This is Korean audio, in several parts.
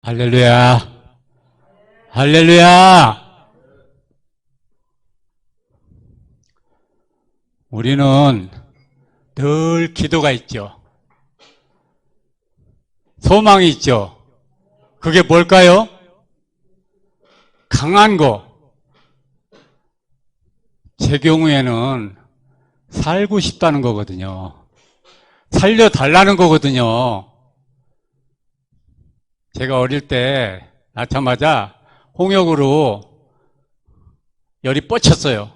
할렐루야. 할렐루야. 우리는 늘 기도가 있죠. 소망이 있죠. 그게 뭘까요? 강한 거. 제 경우에는 살고 싶다는 거거든요. 살려달라는 거거든요. 제가 어릴 때 낳자마자 홍역으로 열이 뻗쳤어요.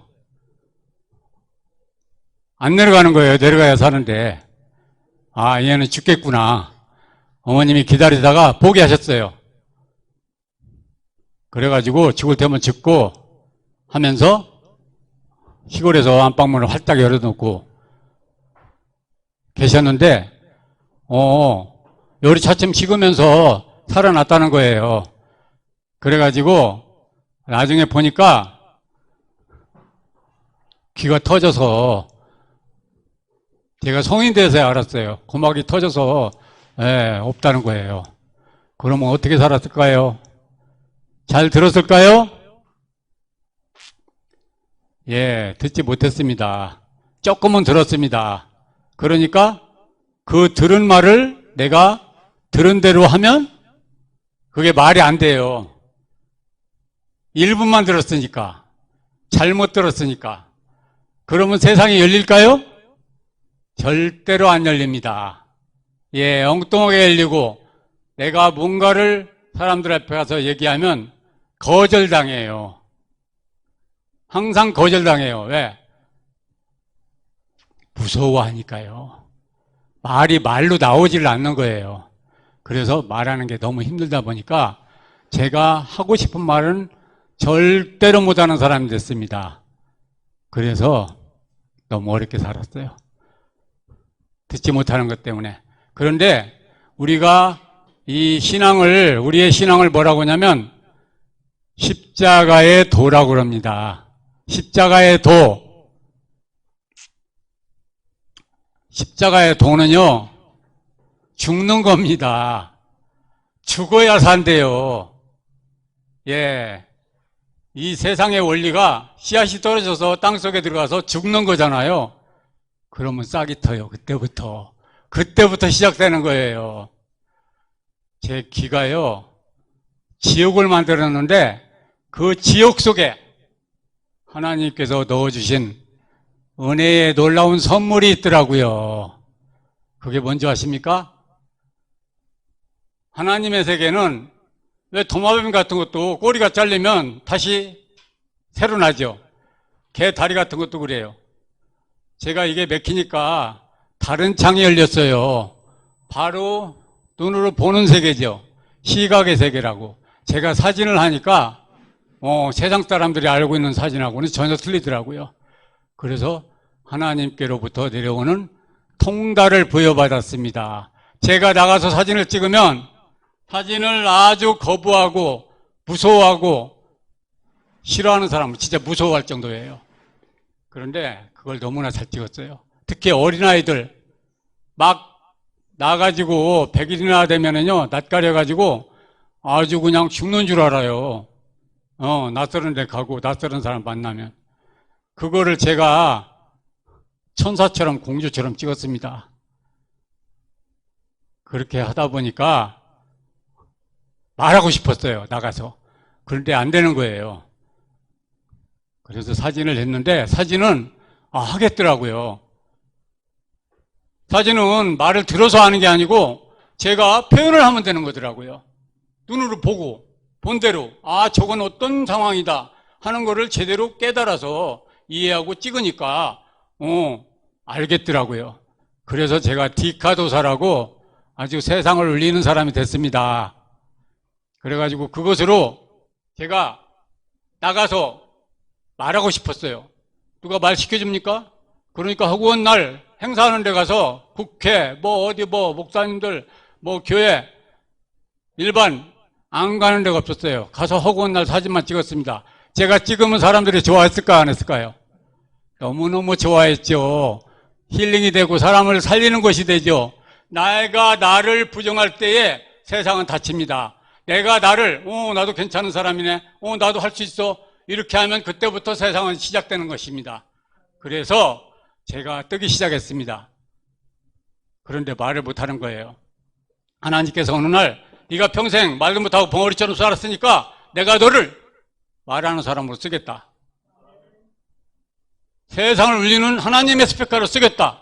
안 내려가는 거예요. 내려가야 사는데. 아, 얘는 죽겠구나. 어머님이 기다리다가 포기하셨어요. 그래가지고 죽을 테면 죽고 하면서 시골에서 안방문을 활짝 열어놓고 계셨는데 열이 차츰 식으면서 살아났다는 거예요. 그래가지고 나중에 보니까 귀가 터져서 제가 성인 돼서야 알았어요. 고막이 터져서 없다는 거예요. 그러면 어떻게 살았을까요? 잘 들었을까요? 예, 듣지 못했습니다. 조금은 들었습니다. 그러니까 그 들은 말을 내가 들은 대로 하면 그게 말이 안 돼요. 1분만 들었으니까. 잘못 들었으니까. 그러면 세상이 열릴까요? 절대로 안 열립니다. 예, 엉뚱하게 열리고 내가 뭔가를 사람들 앞에 가서 얘기하면 거절당해요. 항상 거절당해요. 왜? 무서워하니까요. 말이 말로 나오질 않는 거예요. 그래서 말하는 게 너무 힘들다 보니까 제가 하고 싶은 말은 절대로 못하는 사람이 됐습니다. 그래서 너무 어렵게 살았어요. 듣지 못하는 것 때문에. 그런데 우리가 이 신앙을, 우리의 신앙을 뭐라고 하냐면 십자가의 도라고 그럽니다. 십자가의 도. 십자가의 도는요, 죽는 겁니다. 죽어야 산대요. 예. 이 세상의 원리가 씨앗이 떨어져서 땅속에 들어가서 죽는 거잖아요. 그러면 싹이 터요. 그때부터. 그때부터 시작되는 거예요. 제 귀가요, 지옥을 만들었는데 그 지옥 속에 하나님께서 넣어주신 은혜의 놀라운 선물이 있더라고요. 그게 뭔지 아십니까? 하나님의 세계는 왜 도마뱀 같은 것도 꼬리가 잘리면 다시 새로 나죠. 개 다리 같은 것도 그래요. 제가 이게 막히니까 다른 창이 열렸어요. 바로 눈으로 보는 세계죠. 시각의 세계라고. 제가 사진을 하니까 세상 사람들이 알고 있는 사진하고는 전혀 틀리더라고요. 그래서 하나님께로부터 내려오는 통달을 부여받았습니다. 제가 나가서 사진을 찍으면 사진을 아주 거부하고 무서워하고 싫어하는 사람은 진짜 무서워할 정도예요. 그런데 그걸 너무나 잘 찍었어요. 특히 어린아이들 막 나가지고 100일이나 되면은요, 낯가려가지고 아주 그냥 죽는 줄 알아요. 낯설은 데 가고 낯설은 사람 만나면. 그거를 제가 천사처럼 공주처럼 찍었습니다. 그렇게 하다 보니까 말하고 싶었어요. 나가서. 그런데 안 되는 거예요. 그래서 사진을 했는데 사진은 하겠더라고요. 사진은 말을 들어서 하는 게 아니고 제가 표현을 하면 되는 거더라고요. 눈으로 보고 본 대로 저건 어떤 상황이다 하는 거를 제대로 깨달아서 이해하고 찍으니까 알겠더라고요. 그래서 제가 디카도사라고 아주 세상을 울리는 사람이 됐습니다. 그래가지고 그것으로 제가 나가서 말하고 싶었어요. 누가 말 시켜줍니까? 그러니까 허구한 날 행사하는 데 가서 국회, 목사님들, 교회, 일반 안 가는 데가 없었어요. 가서 허구한 날 사진만 찍었습니다. 제가 찍으면 사람들이 좋아했을까 안 했을까요? 너무너무 좋아했죠. 힐링이 되고 사람을 살리는 것이 되죠. 내가 나를 부정할 때에 세상은 다칩니다. 내가 나를 나도 괜찮은 사람이네, 나도 할 수 있어, 이렇게 하면 그때부터 세상은 시작되는 것입니다. 그래서 제가 뜨기 시작했습니다. 그런데 말을 못하는 거예요. 하나님께서 어느 날 네가 평생 말도 못하고 벙어리처럼 살았으니까 내가 너를 말하는 사람으로 쓰겠다. 세상을 울리는 하나님의 스피커로 쓰겠다.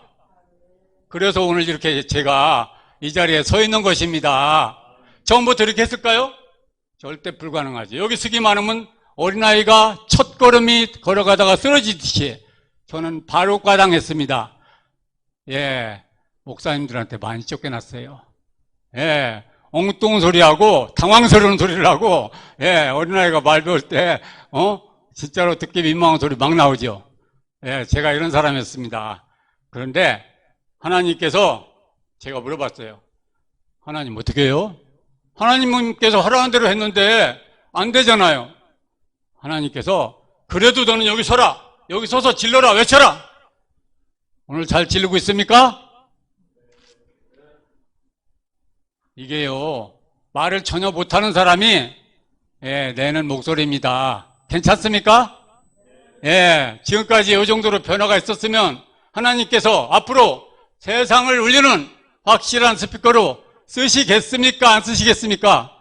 그래서 오늘 이렇게 제가 이 자리에 서 있는 것입니다. 처음부터 이렇게 했을까요? 절대 불가능하지. 여기 서기만 하면 어린아이가 첫 걸음이 걸어가다가 쓰러지듯이 저는 바로 과당했습니다. 예, 목사님들한테 많이 쫓겨났어요. 예, 엉뚱한 소리하고 당황스러운 소리를 하고, 예, 어린아이가 말 배울 때 진짜로 듣기 민망한 소리 막 나오죠. 예, 제가 이런 사람이었습니다. 그런데 하나님께서, 제가 물어봤어요. 하나님 어떻게 해요? 하나님께서 하라는 대로 했는데 안 되잖아요. 하나님께서 그래도 너는 여기 서라. 여기 서서 질러라. 외쳐라. 오늘 잘 지르고 있습니까? 이게요, 말을 전혀 못하는 사람이 내는 목소리입니다. 괜찮습니까? 지금까지 이 정도로 변화가 있었으면 하나님께서 앞으로 세상을 울리는 확실한 스피커로 쓰시겠습니까? 안 쓰시겠습니까?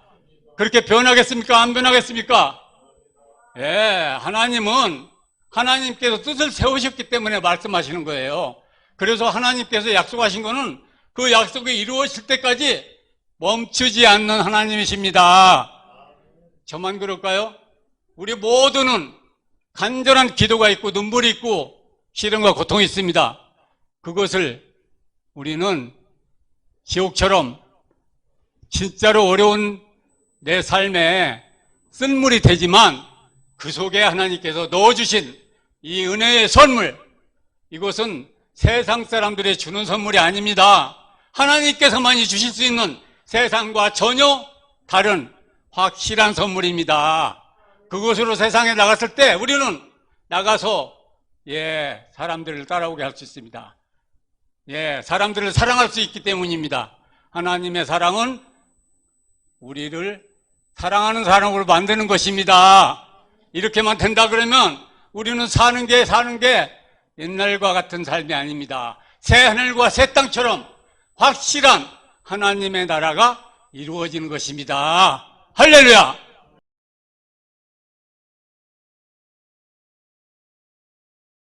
그렇게 변하겠습니까? 안 변하겠습니까? 하나님은 하나님께서 뜻을 세우셨기 때문에 말씀하시는 거예요. 그래서 하나님께서 약속하신 거는 그 약속이 이루어질 때까지 멈추지 않는 하나님이십니다. 저만 그럴까요? 우리 모두는 간절한 기도가 있고 눈물이 있고 시련과 고통이 있습니다. 그것을 우리는 지옥처럼 진짜로 어려운 내 삶에 쓴물이 되지만 그 속에 하나님께서 넣어주신 이 은혜의 선물, 이것은 세상 사람들이 주는 선물이 아닙니다. 하나님께서만이 주실 수 있는 세상과 전혀 다른 확실한 선물입니다. 그것으로 세상에 나갔을 때 우리는 나가서 사람들을 따라오게 할 수 있습니다. 사람들을 사랑할 수 있기 때문입니다. 하나님의 사랑은 우리를 사랑하는 사람으로 만드는 것입니다. 이렇게만 된다 그러면 우리는 사는 게 옛날과 같은 삶이 아닙니다. 새 하늘과 새 땅처럼 확실한 하나님의 나라가 이루어지는 것입니다. 할렐루야!